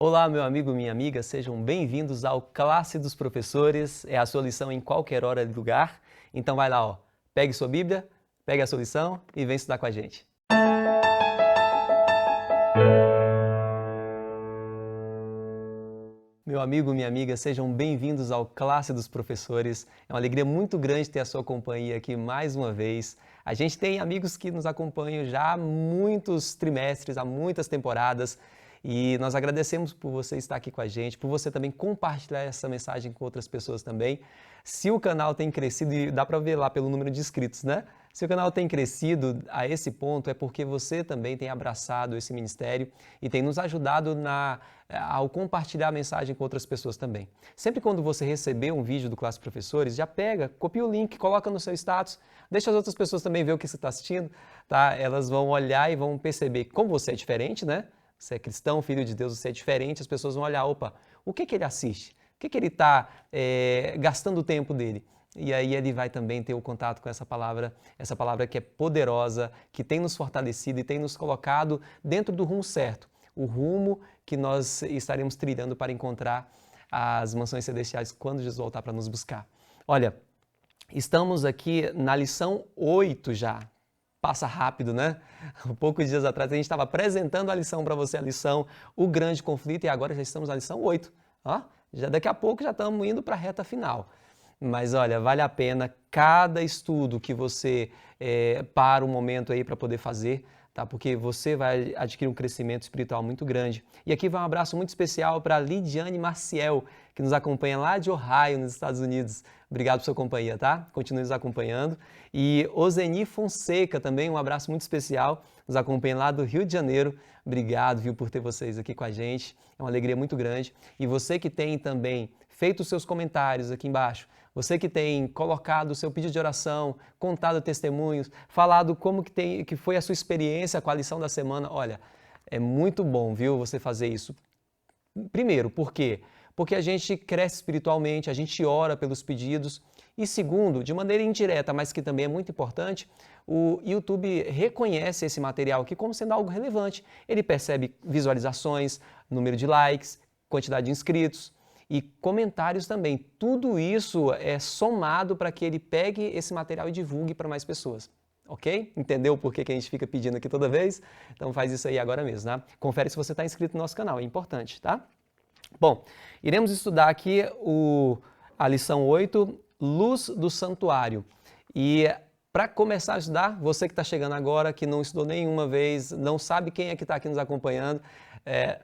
Olá, meu amigo, minha amiga, sejam bem-vindos ao Classe dos Professores. É a sua lição em qualquer hora e lugar. Então vai lá, ó. Pegue sua Bíblia, pegue a sua lição e vem estudar com a gente. Meu amigo, minha amiga, sejam bem-vindos ao Classe dos Professores. É uma alegria muito grande ter a sua companhia aqui mais uma vez. A gente tem amigos que nos acompanham já há muitos trimestres, há muitas temporadas. E nós agradecemos por você estar aqui com a gente, por você também compartilhar essa mensagem com outras pessoas também. Se o canal tem crescido, e dá para ver lá pelo número de inscritos, né? Se o canal tem crescido a esse ponto, é porque você também tem abraçado esse ministério e tem nos ajudado ao compartilhar a mensagem com outras pessoas também. Sempre quando você receber um vídeo do Classe Professores, já pega, copia o link, coloca no seu status, deixa as outras pessoas também ver o que você está assistindo, tá? Elas vão olhar e vão perceber como você é diferente, né? Você é cristão, filho de Deus, você é diferente, as pessoas vão olhar, opa, o que ele assiste? O que ele está gastando o tempo dele? E aí ele vai também ter o contato com essa palavra que é poderosa, que tem nos fortalecido e tem nos colocado dentro do rumo certo, o rumo que nós estaremos trilhando para encontrar as mansões celestiais quando Jesus voltar para nos buscar. Olha, estamos aqui na lição 8 já. Passa rápido, né? Poucos dias atrás a gente estava apresentando a lição para você, a lição O Grande Conflito, e agora já estamos na lição 8. Ó, daqui a pouco já estamos indo para a reta final. Mas olha, vale a pena cada estudo que você para um momento aí para poder fazer, tá? Porque você vai adquirir um crescimento espiritual muito grande. E aqui vai um abraço muito especial para Lidiane Marciel, que nos acompanha lá de Ohio, nos Estados Unidos. Obrigado por sua companhia, tá? Continue nos acompanhando. E Ozeni Fonseca também, um abraço muito especial, nos acompanha lá do Rio de Janeiro. Obrigado, viu, por ter vocês aqui com a gente. É uma alegria muito grande. E você que tem também feito os seus comentários aqui embaixo, você que tem colocado o seu pedido de oração, contado testemunhos, falado como que foi a sua experiência com a lição da semana, olha, é muito bom, viu, você fazer isso. Primeiro, por quê? Porque a gente cresce espiritualmente, a gente ora pelos pedidos. E segundo, de maneira indireta, mas que também é muito importante, o YouTube reconhece esse material aqui como sendo algo relevante. Ele percebe visualizações, número de likes, quantidade de inscritos e comentários também. Tudo isso é somado para que ele pegue esse material e divulgue para mais pessoas. Ok? Entendeu por que a gente fica pedindo aqui toda vez? Então faz isso aí agora mesmo, tá? Confere se você está inscrito no nosso canal, é importante, tá? Bom, iremos estudar aqui a lição 8, Luz do Santuário. E para começar a estudar, você que está chegando agora, que não estudou nenhuma vez, não sabe quem é que está aqui nos acompanhando,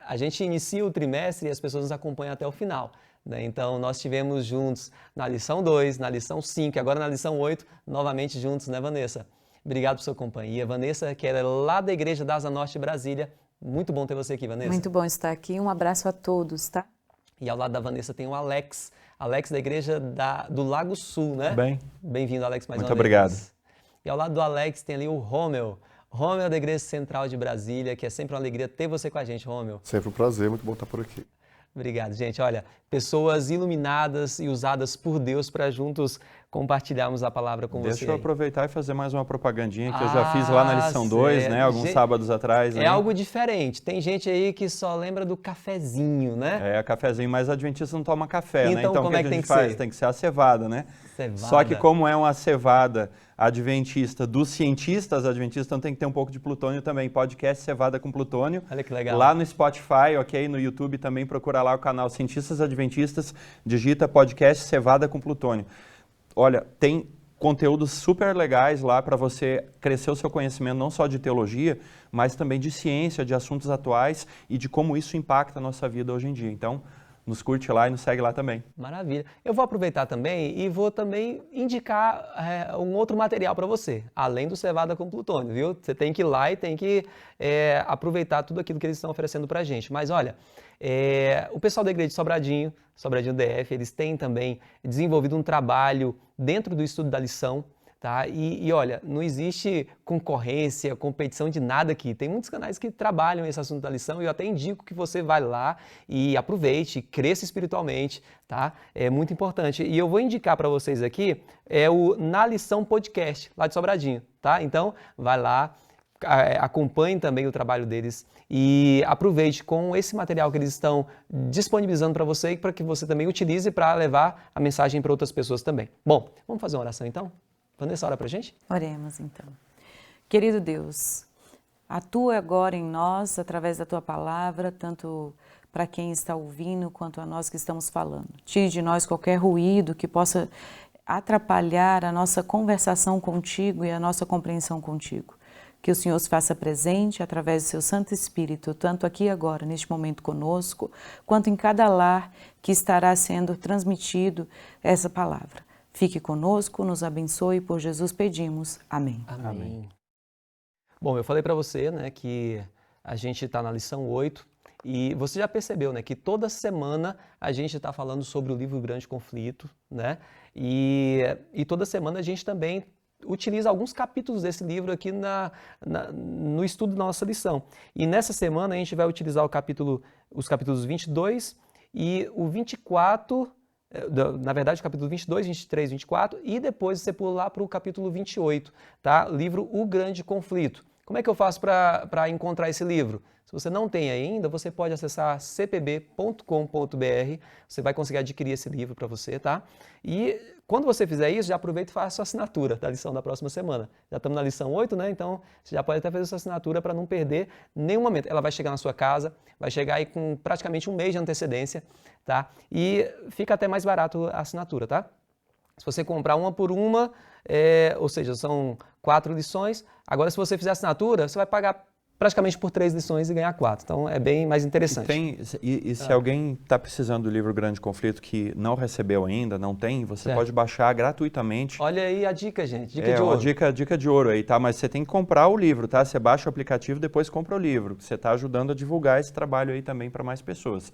a gente inicia o trimestre e as pessoas nos acompanham até o final, né? Então, nós estivemos juntos na lição 2, na lição 5 e agora na lição 8, novamente juntos, né, Vanessa? Obrigado por sua companhia. Vanessa, que é lá da Igreja da Asa Norte, Brasília. Muito bom ter você aqui, Vanessa. Muito bom estar aqui. Um abraço a todos, tá? E ao lado da Vanessa tem o Alex. Alex da Igreja do Lago Sul, né? Bem-vindo, Alex, mais uma vez. Muito obrigado. E ao lado do Alex tem ali o Romeu. Romeu da Igreja Central de Brasília, que é sempre uma alegria ter você com a gente, Romeu. Sempre um prazer, muito bom estar por aqui. Obrigado, gente. Olha, pessoas iluminadas e usadas por Deus para juntos compartilharmos a palavra com você. Deixa eu aproveitar e fazer mais uma propagandinha que eu já fiz lá na lição 2, né? Alguns sábados atrás. É algo diferente. Tem gente aí que só lembra do cafezinho, né? Cafezinho, mas adventista não toma café, né? Então como o que é que a gente faz? Tem que ser a cevada, né? Cevada. Só que como é uma cevada adventista dos cientistas adventistas, então tem que ter um pouco de plutônio também. Podcast Cevada com Plutônio. Olha que legal. Lá no Spotify, ok? No YouTube também procura lá o canal Cientistas Adventistas, digita podcast Cevada com Plutônio. Olha, tem conteúdos super legais lá para você crescer o seu conhecimento não só de teologia, mas também de ciência, de assuntos atuais e de como isso impacta a nossa vida hoje em dia. Então, nos curte lá e nos segue lá também. Maravilha. Eu vou aproveitar também e vou também indicar um outro material para você, além do Cevada com Plutônio, viu? Você tem que ir lá e tem que aproveitar tudo aquilo que eles estão oferecendo para a gente. Mas olha, o pessoal da Igreja de Sobradinho DF, eles têm também desenvolvido um trabalho dentro do estudo da lição, tá? E olha, não existe concorrência, competição de nada aqui. Tem muitos canais que trabalham esse assunto da lição e eu até indico que você vá lá e aproveite, cresça espiritualmente, tá? É muito importante. E eu vou indicar para vocês aqui o Na Lição Podcast, lá de Sobradinho, tá? Então, vai lá, acompanhe também o trabalho deles e aproveite com esse material que eles estão disponibilizando para você e para que você também utilize para levar a mensagem para outras pessoas também. Bom, vamos fazer uma oração então? Vanessa, ora para a gente? Oremos então. Querido Deus, atua agora em nós, através da Tua palavra, tanto para quem está ouvindo quanto a nós que estamos falando. Tire de nós qualquer ruído que possa atrapalhar a nossa conversação contigo e a nossa compreensão contigo. Que o Senhor se faça presente através do seu Santo Espírito, tanto aqui e agora, neste momento conosco, quanto em cada lar que estará sendo transmitido essa palavra. Fique conosco, nos abençoe, por Jesus pedimos. Amém. Amém. Bom, eu falei para você, né, que a gente está na lição 8 e você já percebeu, né, que toda semana a gente está falando sobre o livro Grande Conflito, né, e toda semana a gente também utiliza alguns capítulos desse livro aqui no estudo da nossa lição. E nessa semana a gente vai utilizar os capítulos 22 e o 24, na verdade o capítulo 22, 23, 24, e depois você pula lá para o capítulo 28, tá? Livro O Grande Conflito. Como é que eu faço para encontrar esse livro? Se você não tem ainda, você pode acessar cpb.com.br, você vai conseguir adquirir esse livro para você, tá? E quando você fizer isso, já aproveita e faça a sua assinatura da lição da próxima semana. Já estamos na lição 8, né? Então, você já pode até fazer a sua assinatura para não perder nenhum momento. Ela vai chegar na sua casa, vai chegar aí com praticamente um mês de antecedência, tá? E fica até mais barato a assinatura, tá? Se você comprar uma por uma, ou seja, são 4 lições. Agora, se você fizer assinatura, você vai pagar praticamente por 3 lições e ganhar 4. Então, é bem mais interessante. E se alguém está precisando do livro Grande Conflito que não recebeu ainda, não tem, você pode baixar gratuitamente. Olha aí a dica, gente. Dica de ouro. Dica de ouro aí, tá? Mas você tem que comprar o livro, tá? Você baixa o aplicativo, depois compra o livro. Você está ajudando a divulgar esse trabalho aí também para mais pessoas.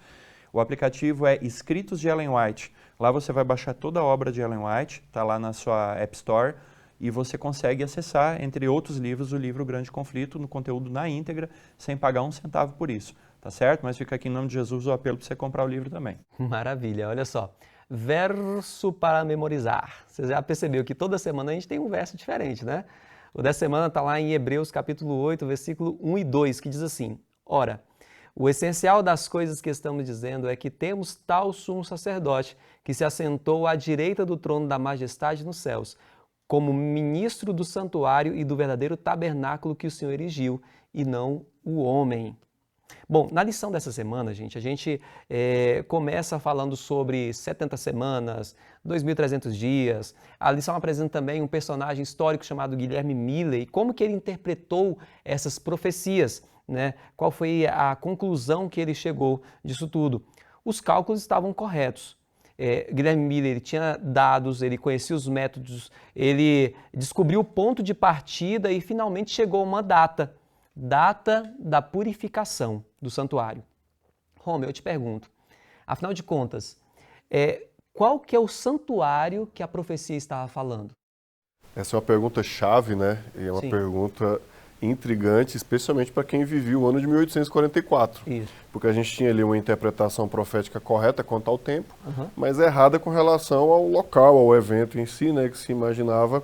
O aplicativo é Escritos de Ellen White. Lá você vai baixar toda a obra de Ellen White, está lá na sua App Store, e você consegue acessar, entre outros livros, o livro Grande Conflito, no conteúdo na íntegra, sem pagar um centavo por isso, tá certo? Mas fica aqui em nome de Jesus o apelo para você comprar o livro também. Maravilha, olha só. Verso para memorizar. Você já percebeu que toda semana a gente tem um verso diferente, né? O dessa semana está lá em Hebreus capítulo 8, versículo 1 e 2, que diz assim: Ora, o essencial das coisas que estamos dizendo é que temos tal sumo sacerdote que se assentou à direita do trono da majestade nos céus, como ministro do santuário e do verdadeiro tabernáculo que o Senhor erigiu, e não o homem. Bom, na lição dessa semana, gente, a gente começa falando sobre 70 semanas, 2.300 dias. A lição apresenta também um personagem histórico chamado Guilherme Milley e como que ele interpretou essas profecias, né? Qual foi a conclusão que ele chegou disso tudo. Os cálculos estavam corretos. Guilherme Milley, ele tinha dados, ele conhecia os métodos, ele descobriu o ponto de partida e finalmente chegou a uma data da purificação do santuário. Rômulo, eu te pergunto, afinal de contas, qual que é o santuário que a profecia estava falando? Essa é uma pergunta chave, né? E é uma pergunta intrigante, especialmente para quem vivia o ano de 1844. Isso. Porque a gente tinha ali uma interpretação profética correta quanto ao tempo, mas errada com relação ao local, ao evento em si, né? Que se imaginava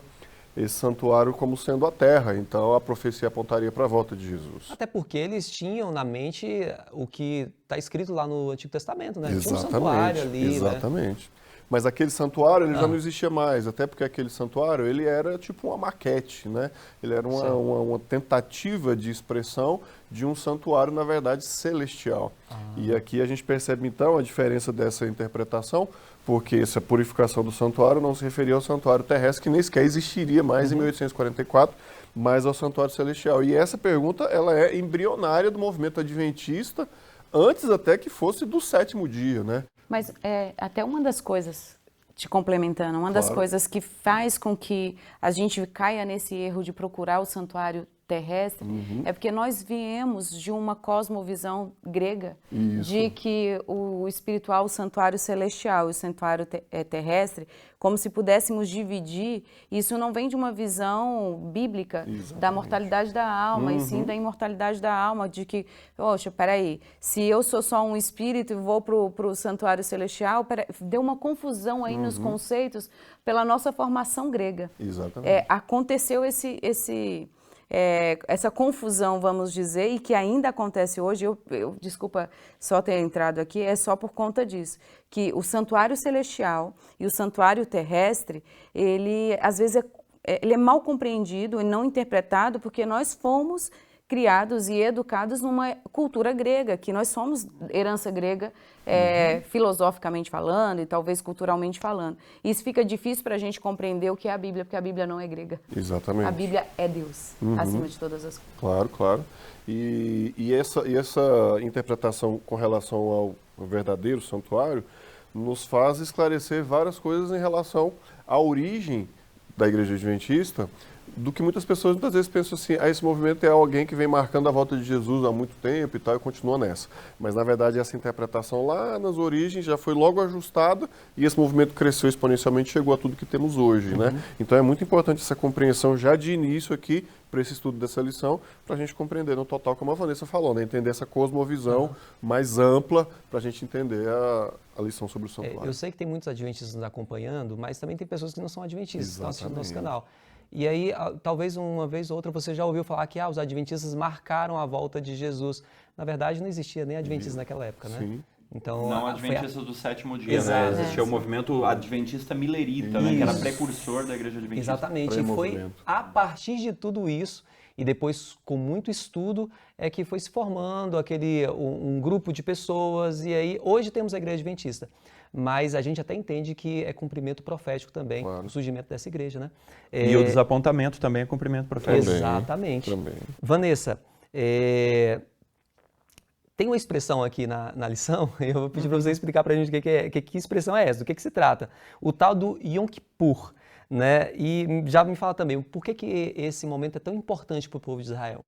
esse santuário como sendo a terra. Então a profecia apontaria para a volta de Jesus. Até porque eles tinham na mente o que está escrito lá no Antigo Testamento, né? Exatamente, tinha um santuário ali, exatamente. Né? Mas aquele santuário ele já não existia mais, até porque aquele santuário ele era tipo uma maquete, né? Ele era uma tentativa de expressão de um santuário, na verdade, celestial. E aqui a gente percebe então a diferença dessa interpretação, porque essa purificação do santuário não se referia ao santuário terrestre, que nem sequer existiria mais em 1844, mas ao santuário celestial. E essa pergunta ela é embrionária do movimento adventista, antes até que fosse do 7º dia, né? Mas até uma das coisas, te complementando, uma das coisas que faz com que a gente caia nesse erro de procurar o santuário terrestre é porque nós viemos de uma cosmovisão grega de que o espiritual, o santuário celestial e o santuário terrestre, como se pudéssemos dividir, isso não vem de uma visão bíblica da mortalidade da alma, e sim da imortalidade da alma, de que, poxa, peraí, se eu sou só um espírito e vou para o santuário celestial, deu uma confusão aí nos conceitos pela nossa formação grega. Exatamente. Aconteceu essa confusão, vamos dizer, e que ainda acontece hoje, desculpa só ter entrado aqui, é só por conta disso, que o santuário celestial e o santuário terrestre, ele às vezes ele é mal compreendido e não interpretado porque nós fomos criados e educados numa cultura grega, que nós somos herança grega, filosoficamente falando e talvez culturalmente falando. Isso fica difícil para a gente compreender o que é a Bíblia, porque a Bíblia não é grega. Exatamente. A Bíblia é Deus, acima de todas as coisas. Claro, claro. E essa interpretação com relação ao verdadeiro santuário nos faz esclarecer várias coisas em relação à origem da Igreja Adventista, do que muitas pessoas muitas vezes pensam assim, esse movimento é alguém que vem marcando a volta de Jesus há muito tempo e tal, e continua nessa. Mas, na verdade, essa interpretação lá nas origens já foi logo ajustada e esse movimento cresceu exponencialmente e chegou a tudo que temos hoje, né? Então, é muito importante essa compreensão já de início aqui, para esse estudo dessa lição, para a gente compreender no total, como a Vanessa falou, né? Entender essa cosmovisão mais ampla para a gente entender a lição sobre o santuário. Eu sei que tem muitos adventistas nos acompanhando, mas também tem pessoas que não são adventistas, que estão assistindo nosso Exatamente. canal. E aí, talvez uma vez ou outra você já ouviu falar que os adventistas marcaram a volta de Jesus. Na verdade, não existia nem adventistas naquela época, né? Sim. Então, Não adventistas do sétimo dia, Exato. né? Existia o movimento adventista milerita, né? Que era precursor da Igreja Adventista. Exatamente, e foi a partir de tudo isso, e depois com muito estudo, é que foi se formando um grupo de pessoas, e aí hoje temos a Igreja Adventista. Mas a gente até entende que é cumprimento profético também, o surgimento dessa igreja, né? E o desapontamento também é cumprimento profético. Exatamente. Também. Vanessa, tem uma expressão aqui na lição, eu vou pedir para você explicar para a gente que expressão é essa, do que se trata. O tal do Yom Kippur, né? E já me fala também, por que esse momento é tão importante para o povo de Israel?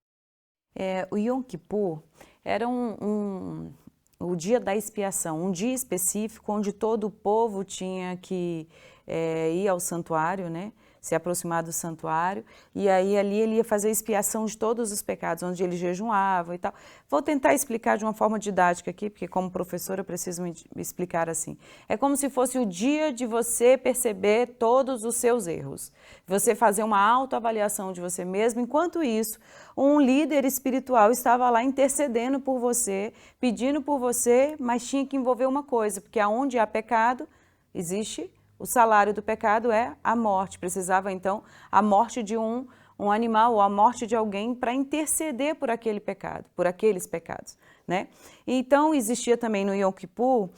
O Yom Kippur era o dia da expiação, um dia específico onde todo o povo tinha que ir ao santuário, né? Se aproximar do santuário, e aí ali ele ia fazer a expiação de todos os pecados, onde ele jejuava e tal. Vou tentar explicar de uma forma didática aqui, porque como professora eu preciso me explicar assim. É como se fosse o dia de você perceber todos os seus erros, você fazer uma autoavaliação de você mesmo. Enquanto isso, um líder espiritual estava lá intercedendo por você, pedindo por você, mas tinha que envolver uma coisa, porque aonde há pecado, existe o salário do pecado é a morte. Precisava, então, a morte de um animal ou a morte de alguém para interceder por aquele pecado, por aqueles pecados, né? Então, existia também no Yom Kippur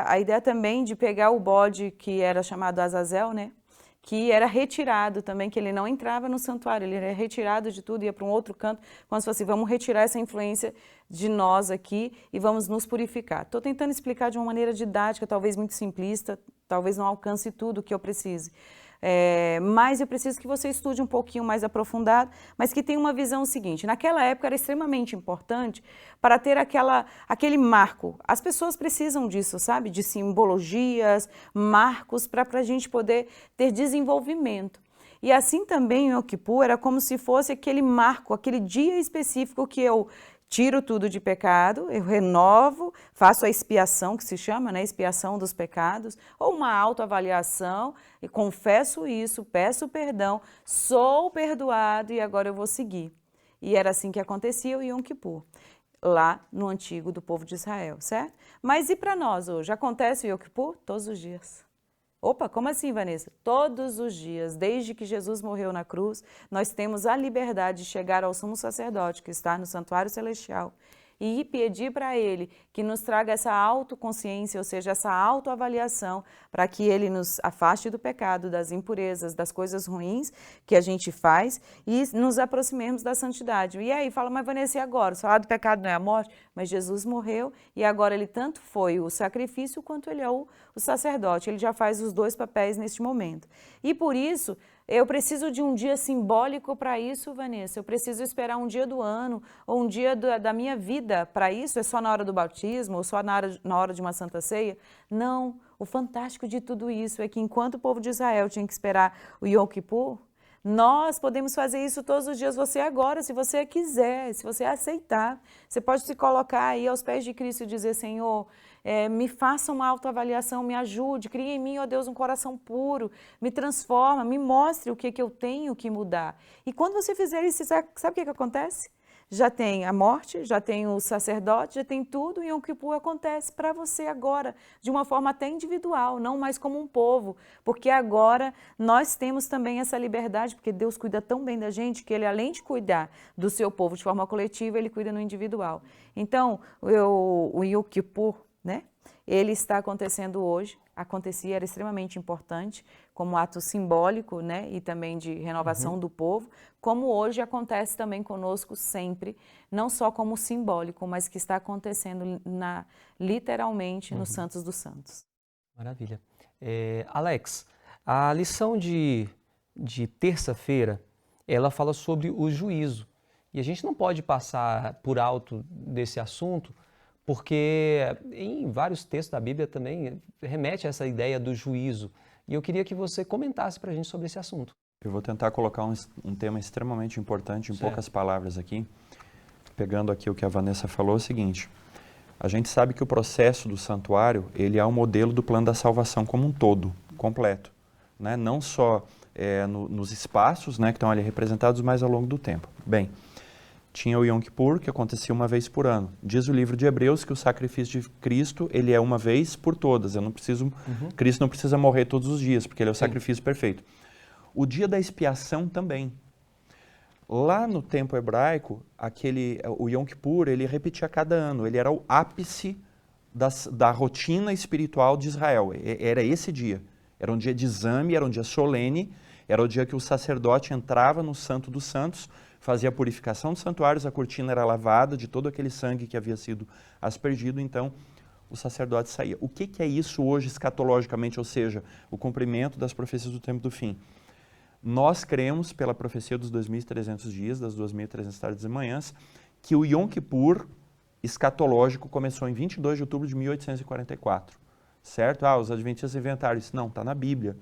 a ideia também de pegar o bode que era chamado Azazel, né? Que era retirado também, que ele não entrava no santuário, ele era retirado de tudo, ia para um outro canto, como se fosse, vamos retirar essa influência de nós aqui e vamos nos purificar. Estou tentando explicar de uma maneira didática, talvez muito simplista, talvez não alcance tudo o que eu precise. Mas eu preciso que você estude um pouquinho mais aprofundado, mas que tenha uma visão seguinte. Naquela época era extremamente importante para ter aquele marco. As pessoas precisam disso, sabe? De simbologias, marcos, para a gente poder ter desenvolvimento. E assim também o Yom Kippur era como se fosse aquele marco, aquele dia específico que eu tiro tudo de pecado, eu renovo, faço a expiação, que se chama, né, expiação dos pecados, ou uma autoavaliação, e confesso isso, peço perdão, sou perdoado e agora eu vou seguir. E era assim que acontecia o Yom Kippur, lá no antigo do povo de Israel, certo? Mas e para nós hoje? Acontece o Yom Kippur todos os dias. Opa, como assim, Vanessa? Todos os dias, desde que Jesus morreu na cruz, nós temos a liberdade de chegar ao sumo sacerdote, que está no santuário celestial, e pedir para ele que nos traga essa autoconsciência, ou seja, essa autoavaliação, para que ele nos afaste do pecado, das impurezas, das coisas ruins que a gente faz e nos aproximemos da santidade. E aí, fala, mas Vanessa, e agora? O salário do pecado não é a morte? Mas Jesus morreu e agora ele tanto foi o sacrifício quanto ele é o sacerdote. Ele já faz os dois papéis neste momento. E por isso, eu preciso de um dia simbólico para isso, Vanessa. Eu preciso esperar um dia do ano ou um dia da minha vida para isso? É só na hora do batismo ou só na hora de uma santa ceia? Não. O fantástico de tudo isso é que enquanto o povo de Israel tinha que esperar o Yom Kippur, nós podemos fazer isso todos os dias, você agora, se você quiser, se você aceitar. Você pode se colocar aí aos pés de Cristo e dizer, Senhor, me faça uma autoavaliação, me ajude, crie em mim, ó Deus, um coração puro, me transforma, me mostre o que eu tenho que mudar. E quando você fizer isso, sabe o que acontece? Já tem a morte, já tem o sacerdote, já tem tudo, e Yom Kippur acontece para você agora, de uma forma até individual, não mais como um povo, porque agora nós temos também essa liberdade, porque Deus cuida tão bem da gente, que Ele, além de cuidar do seu povo de forma coletiva, Ele cuida no individual. Então, o Yom Kippur, né? Ele está acontecendo hoje, acontecia, era extremamente importante, como ato simbólico, né, e também de renovação do povo, como hoje acontece também conosco sempre, não só como simbólico, mas que está acontecendo literalmente nos Santos dos Santos. Maravilha. Alex, a lição de terça-feira, ela fala sobre o juízo. E a gente não pode passar por alto desse assunto, porque em vários textos da Bíblia também remete a essa ideia do juízo. E eu queria que você comentasse para a gente sobre esse assunto. Eu vou tentar colocar um tema extremamente importante em poucas palavras aqui. Pegando aqui o que a Vanessa falou, é o seguinte: a gente sabe que o processo do santuário, ele é um modelo do plano da salvação como um todo, completo, né? Não só nos espaços, né, que estão ali representados, mas ao longo do tempo. Bem, tinha o Yom Kippur, que acontecia uma vez por ano. Diz o livro de Hebreus que o sacrifício de Cristo, ele é uma vez por todas. Cristo não precisa morrer todos os dias, porque ele é o sacrifício perfeito. O dia da expiação também. Lá no tempo hebraico, o Yom Kippur, ele repetia cada ano. Ele era o ápice da rotina espiritual de Israel. Era esse dia. Era um dia de exame, era um dia solene, era o dia que o sacerdote entrava no Santo dos Santos, fazia a purificação dos santuários, a cortina era lavada de todo aquele sangue que havia sido aspergido, então o sacerdote saía. O que é isso hoje escatologicamente, ou seja, o cumprimento das profecias do tempo do fim? Nós cremos, pela profecia dos 2.300 dias, das 2.300 tardes e manhãs, que o Yom Kippur escatológico começou em 22 de outubro de 1844, certo? Os adventistas inventaram isso. Não, está na Bíblia.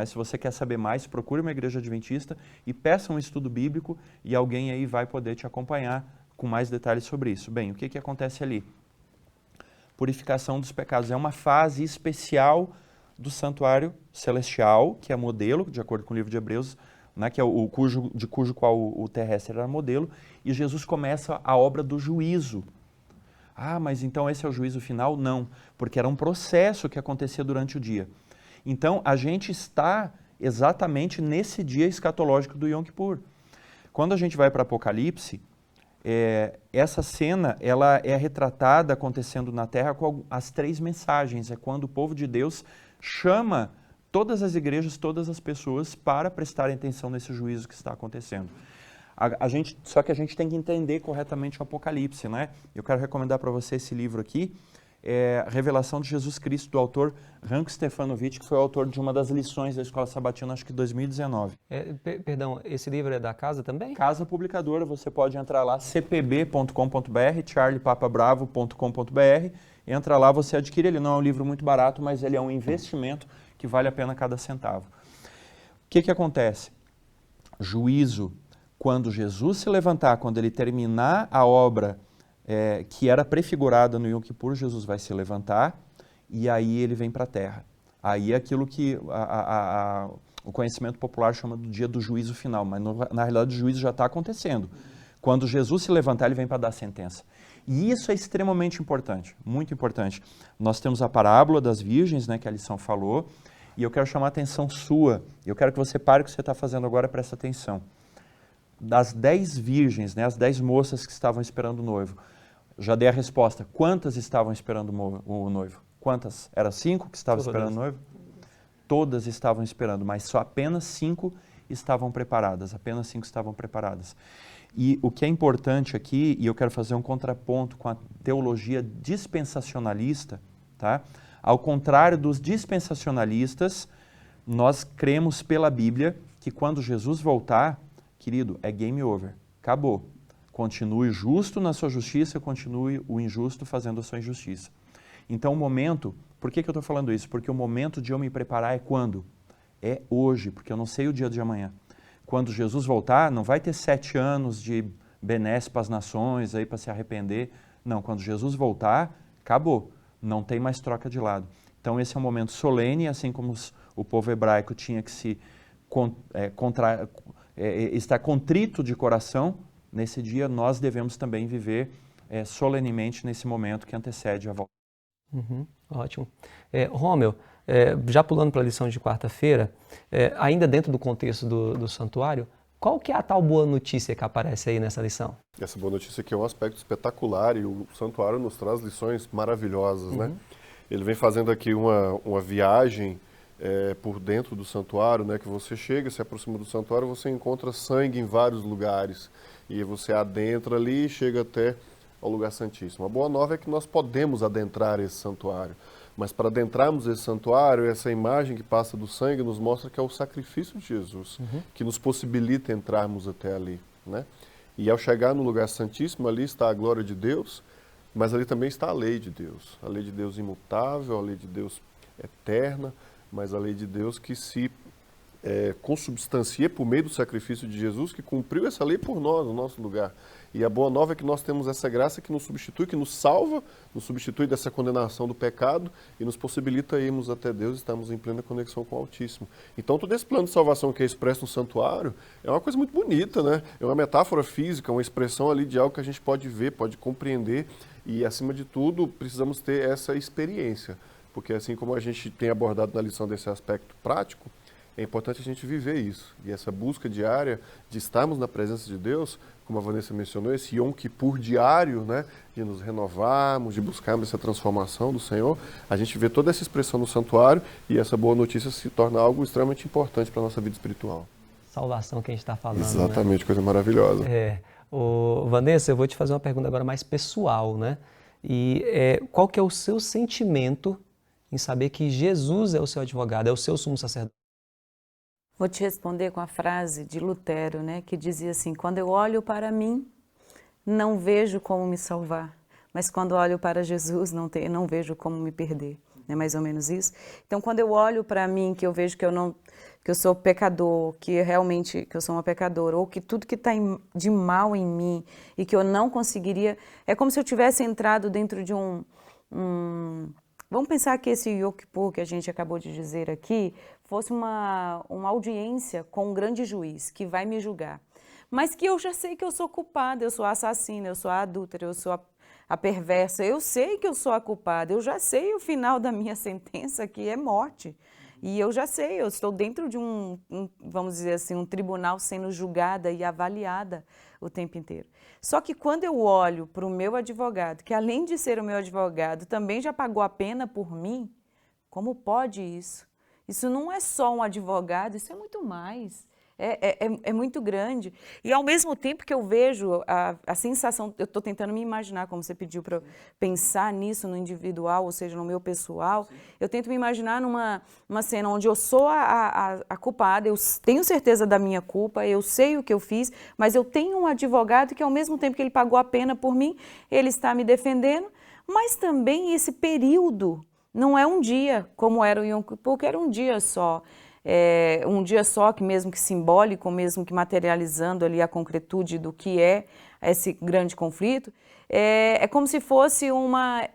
Se você quer saber mais, procure uma igreja adventista e peça um estudo bíblico e alguém aí vai poder te acompanhar com mais detalhes sobre isso. Bem, o que acontece ali? Purificação dos pecados. É uma fase especial do santuário celestial, que é modelo, de acordo com o livro de Hebreus, né, que é cujo qual o terrestre era modelo, e Jesus começa a obra do juízo. Mas então esse é o juízo final? Não, porque era um processo que acontecia durante o dia. Então, a gente está exatamente nesse dia escatológico do Yom Kippur. Quando a gente vai para Apocalipse, essa cena ela é retratada acontecendo na Terra com as 3 mensagens. É quando o povo de Deus chama todas as igrejas, todas as pessoas para prestarem atenção nesse juízo que está acontecendo. Só que a gente tem que entender corretamente o Apocalipse, né? Eu quero recomendar para você esse livro aqui, Revelação de Jesus Cristo, do autor Ranko Stefanovic, que foi o autor de uma das lições da Escola Sabatina, acho que 2019. Perdão, esse livro é da casa também? Casa Publicadora, você pode entrar lá, cpb.com.br, charliepapabravo.com.br, entra lá, você adquire. Ele não é um livro muito barato, mas ele é um investimento que vale a pena cada centavo. O que acontece? Juízo, quando Jesus se levantar, quando ele terminar a obra que era prefigurada no Yom Kippur, Jesus vai se levantar e aí ele vem para a terra. Aí é aquilo que o conhecimento popular chama do dia do juízo final, mas na realidade o juízo já está acontecendo. Quando Jesus se levantar, ele vem para dar a sentença. E isso é extremamente importante, muito importante. Nós temos a parábola das virgens, né, que a lição falou, e eu quero chamar a atenção sua. Eu quero que você pare o que você está fazendo agora e preste atenção. Das 10 virgens, né, as 10 moças que estavam esperando o noivo, já dei a resposta. Quantas estavam esperando o noivo? Quantas? Eram 5 que estavam esperando o noivo? Todas estavam esperando, mas só apenas 5 estavam preparadas. Apenas 5 estavam preparadas. E o que é importante aqui, e eu quero fazer um contraponto com a teologia dispensacionalista, tá? Ao contrário dos dispensacionalistas, nós cremos pela Bíblia que quando Jesus voltar, querido, é game over. Acabou. Continue justo na sua justiça, continue o injusto fazendo a sua injustiça. Então o momento, por que eu estou falando isso? Porque o momento de eu me preparar é quando? É hoje, porque eu não sei o dia de amanhã. Quando Jesus voltar, não vai ter 7 anos de benesse para as nações aí para se arrepender. Não, quando Jesus voltar, acabou. não tem mais troca de lado. Então esse é um momento solene, assim como o povo hebraico tinha que se estar contrito de coração, nesse dia nós devemos também viver solenemente nesse momento que antecede a volta. Ótimo. Rômel, já pulando para a lição de quarta-feira, ainda dentro do contexto do santuário, qual que é a tal boa notícia que aparece aí nessa lição? Essa boa notícia aqui é um aspecto espetacular e o santuário nos traz lições maravilhosas, né? Ele vem fazendo aqui uma viagem por dentro do santuário, né? Que você chega, se aproxima do santuário, você encontra sangue em vários lugares. E você adentra ali e chega até ao lugar santíssimo. A boa nova é que nós podemos adentrar esse santuário. Mas para adentrarmos esse santuário, essa imagem que passa do sangue nos mostra que é o sacrifício de Jesus que nos possibilita entrarmos até ali, né? E ao chegar no lugar santíssimo, ali está a glória de Deus, mas ali também está a lei de Deus. A lei de Deus imutável, a lei de Deus eterna, mas a lei de Deus que se consubstancia por meio do sacrifício de Jesus, que cumpriu essa lei por nós, no nosso lugar. E a boa nova é que nós temos essa graça que nos substitui, que nos salva, nos substitui dessa condenação do pecado e nos possibilita irmos até Deus e estarmos em plena conexão com o Altíssimo. Então todo esse plano de salvação que é expresso no santuário é uma coisa muito bonita, né? É uma metáfora física, uma expressão ali de algo que a gente pode ver, pode compreender e, acima de tudo, precisamos ter essa experiência. Porque assim como a gente tem abordado na lição desse aspecto prático, é importante a gente viver isso. E essa busca diária de estarmos na presença de Deus, como a Vanessa mencionou, esse Yom Kippur diário, né, de nos renovarmos, de buscarmos essa transformação do Senhor, a gente vê toda essa expressão no santuário e essa boa notícia se torna algo extremamente importante para a nossa vida espiritual. Salvação que a gente está falando. Exatamente, né? Coisa maravilhosa. Vanessa, eu vou te fazer uma pergunta agora mais pessoal, né? E qual que é o seu sentimento em saber que Jesus é o seu advogado, é o seu sumo sacerdote? Vou te responder com a frase de Lutero, né, que dizia assim: quando eu olho para mim, não vejo como me salvar, mas quando olho para Jesus, não vejo como me perder. É mais ou menos isso? Então, quando eu olho para mim, que eu vejo que eu sou pecador, que eu sou uma pecadora, ou que tudo que está de mal em mim e que eu não conseguiria, é como se eu tivesse entrado dentro de Vamos pensar que esse Yom Kippur que a gente acabou de dizer aqui fosse uma audiência com um grande juiz que vai me julgar. Mas que eu já sei que eu sou culpada, eu sou a assassina, eu sou a adúltera, eu sou a perversa, eu sei que eu sou a culpada, eu já sei o final da minha sentença, que é morte. E eu já sei, eu estou dentro de vamos dizer assim, um tribunal sendo julgada e avaliada o tempo inteiro. Só que quando eu olho para o meu advogado, que além de ser o meu advogado, também já pagou a pena por mim, como pode isso? Isso não é só um advogado, isso é muito mais. É muito grande. E ao mesmo tempo que eu vejo a sensação, eu estou tentando me imaginar, como você pediu para eu pensar nisso no individual, ou seja, no meu pessoal, sim, eu tento me imaginar numa cena onde eu sou a culpada, eu tenho certeza da minha culpa, eu sei o que eu fiz, mas eu tenho um advogado que ao mesmo tempo que ele pagou a pena por mim, ele está me defendendo, mas também esse período não é um dia, como era o Yom Kippur, que era um dia só. Um dia só, que mesmo que simbólico, mesmo que materializando ali a concretude do que é esse grande conflito, é como se fosse uma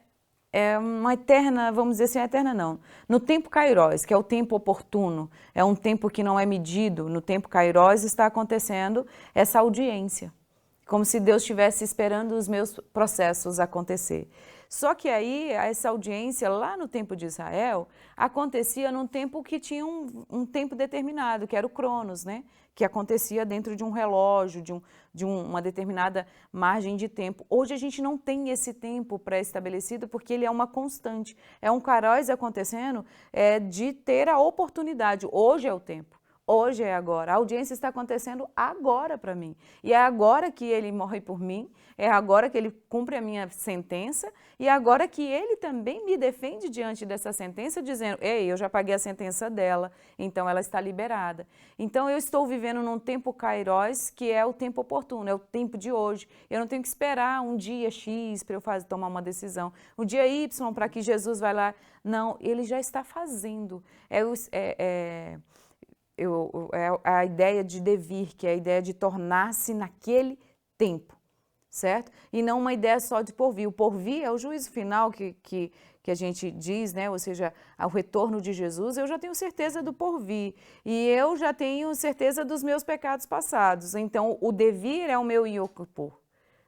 eterna, vamos dizer assim, eterna não, no tempo Kairos, que é o tempo oportuno, é um tempo que não é medido, no tempo Kairos está acontecendo essa audiência, como se Deus estivesse esperando os meus processos acontecer. Só que aí, essa audiência lá no tempo de Israel, acontecia num tempo que tinha um tempo determinado, que era o Cronos, né? Que acontecia dentro de um relógio, de uma determinada margem de tempo. Hoje a gente não tem esse tempo pré-estabelecido porque ele é uma constante. É um Kairos acontecendo de ter a oportunidade. Hoje é o tempo. Hoje é agora. A audiência está acontecendo agora para mim. E é agora que ele morre por mim, é agora que ele cumpre a minha sentença e é agora que ele também me defende diante dessa sentença, dizendo: ei, eu já paguei a sentença dela, então ela está liberada. Então eu estou vivendo num tempo Kairos, que é o tempo oportuno, é o tempo de hoje. Eu não tenho que esperar um dia X para eu tomar uma decisão, um dia Y para que Jesus vai lá. Não, ele já está fazendo. A ideia de devir, que é a ideia de tornar-se naquele tempo, certo? E não uma ideia só de porvir. O porvir é o juízo final que que a gente diz, né? Ou seja, ao retorno de Jesus, eu já tenho certeza do porvir e eu já tenho certeza dos meus pecados passados. Então, o devir é o meu Yom Kippur,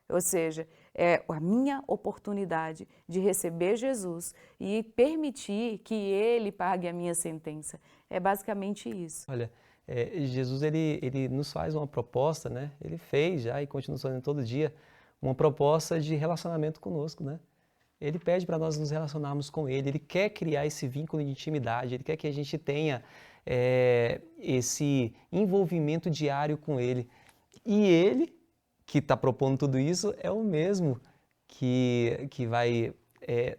ou seja, é a minha oportunidade de receber Jesus e permitir que Ele pague a minha sentença. É basicamente isso. Olha, Jesus ele nos faz uma proposta, né? Ele fez já e continua fazendo todo dia uma proposta de relacionamento conosco, né? Ele pede para nós nos relacionarmos com Ele quer criar esse vínculo de intimidade, Ele quer que a gente tenha esse envolvimento diário com Ele. E Ele, que está propondo tudo isso, é o mesmo que vai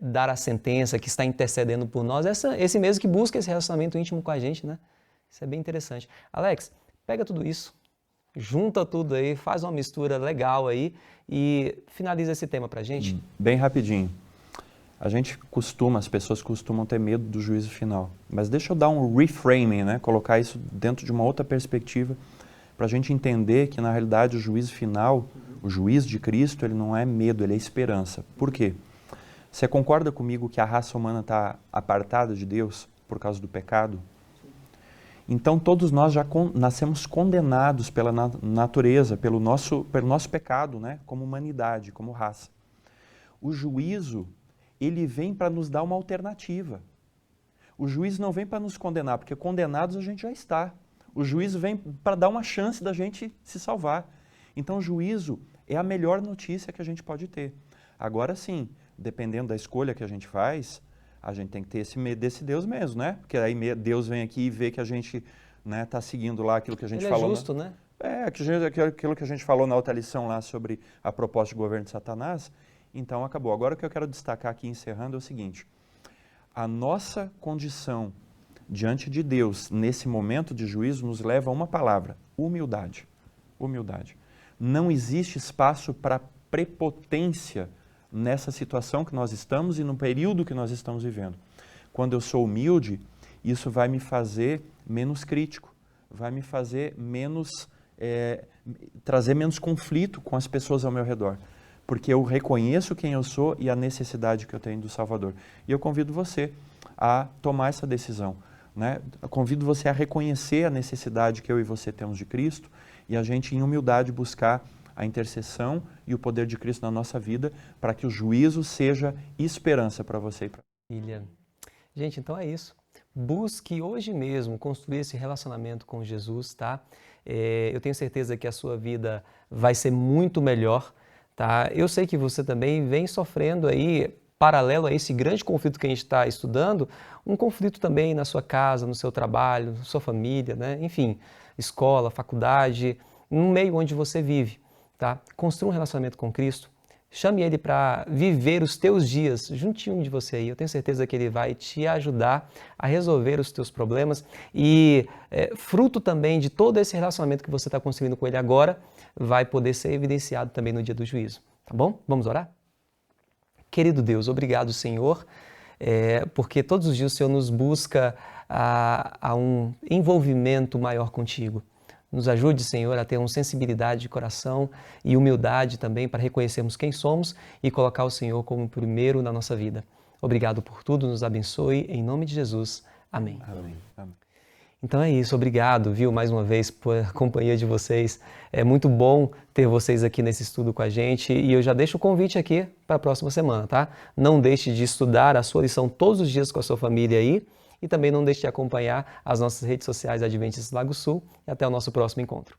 dar a sentença, que está intercedendo por nós, esse mesmo que busca esse relacionamento íntimo com a gente, né? Isso é bem interessante. Alex, pega tudo isso, junta tudo aí, faz uma mistura legal aí e finaliza esse tema pra gente. Bem rapidinho. As pessoas costumam ter medo do juízo final. Mas deixa eu dar um reframing, né? Colocar isso dentro de uma outra perspectiva, para a gente entender que, na realidade, o juízo final, o juízo de Cristo, ele não é medo, ele é esperança. Por quê? Você concorda comigo que a raça humana está apartada de Deus por causa do pecado? Então, todos nós já nascemos condenados pela natureza, pelo nosso pecado, né? Como humanidade, como raça. O juízo, ele vem para nos dar uma alternativa. O juízo não vem para nos condenar, porque condenados a gente já está. O juízo vem para dar uma chance da gente se salvar. Então, o juízo é a melhor notícia que a gente pode ter. Agora sim, dependendo da escolha que a gente faz, a gente tem que ter esse medo desse Deus mesmo, né? Porque aí Deus vem aqui e vê que a gente está seguindo lá aquilo que a gente Ele falou. É justo, né? Aquilo que a gente falou na outra lição lá sobre a proposta de governo de Satanás. Então, acabou. Agora, o que eu quero destacar aqui, encerrando, é o seguinte. A nossa condição diante de Deus, nesse momento de juízo, nos leva a uma palavra: humildade. Humildade. Não existe espaço para prepotência nessa situação que nós estamos e no período que nós estamos vivendo. Quando eu sou humilde, isso vai me fazer menos crítico, vai me fazer trazer menos conflito com as pessoas ao meu redor, porque eu reconheço quem eu sou e a necessidade que eu tenho do Salvador. E eu convido você a tomar essa decisão, né? Eu convido você a reconhecer a necessidade que eu e você temos de Cristo e a gente, em humildade, buscar a intercessão e o poder de Cristo na nossa vida para que o juízo seja esperança para você e para mim. Gente, então é isso. Busque hoje mesmo construir esse relacionamento com Jesus, tá? Eu tenho certeza que a sua vida vai ser muito melhor, tá? Eu sei que você também vem sofrendo aí, paralelo a esse grande conflito que a gente está estudando, um conflito também na sua casa, no seu trabalho, na sua família, né? Enfim, escola, faculdade, no meio onde você vive. Tá? Construa um relacionamento com Cristo, chame Ele para viver os teus dias juntinho de você aí. Eu tenho certeza que Ele vai te ajudar a resolver os teus problemas e fruto também de todo esse relacionamento que você está construindo com Ele agora, vai poder ser evidenciado também no dia do juízo. Tá bom? Vamos orar? Querido Deus, obrigado, Senhor, porque todos os dias o Senhor nos busca a um envolvimento maior contigo. Nos ajude, Senhor, a ter uma sensibilidade de coração e humildade também para reconhecermos quem somos e colocar o Senhor como primeiro na nossa vida. Obrigado por tudo, nos abençoe, em nome de Jesus. Amém. Amém. Amém. Então é isso, obrigado, viu, mais uma vez por companhia de vocês. É muito bom ter vocês aqui nesse estudo com a gente e eu já deixo o convite aqui para a próxima semana, tá? Não deixe de estudar a sua lição todos os dias com a sua família aí. E também não deixe de acompanhar as nossas redes sociais Adventistas Lago Sul e até o nosso próximo encontro.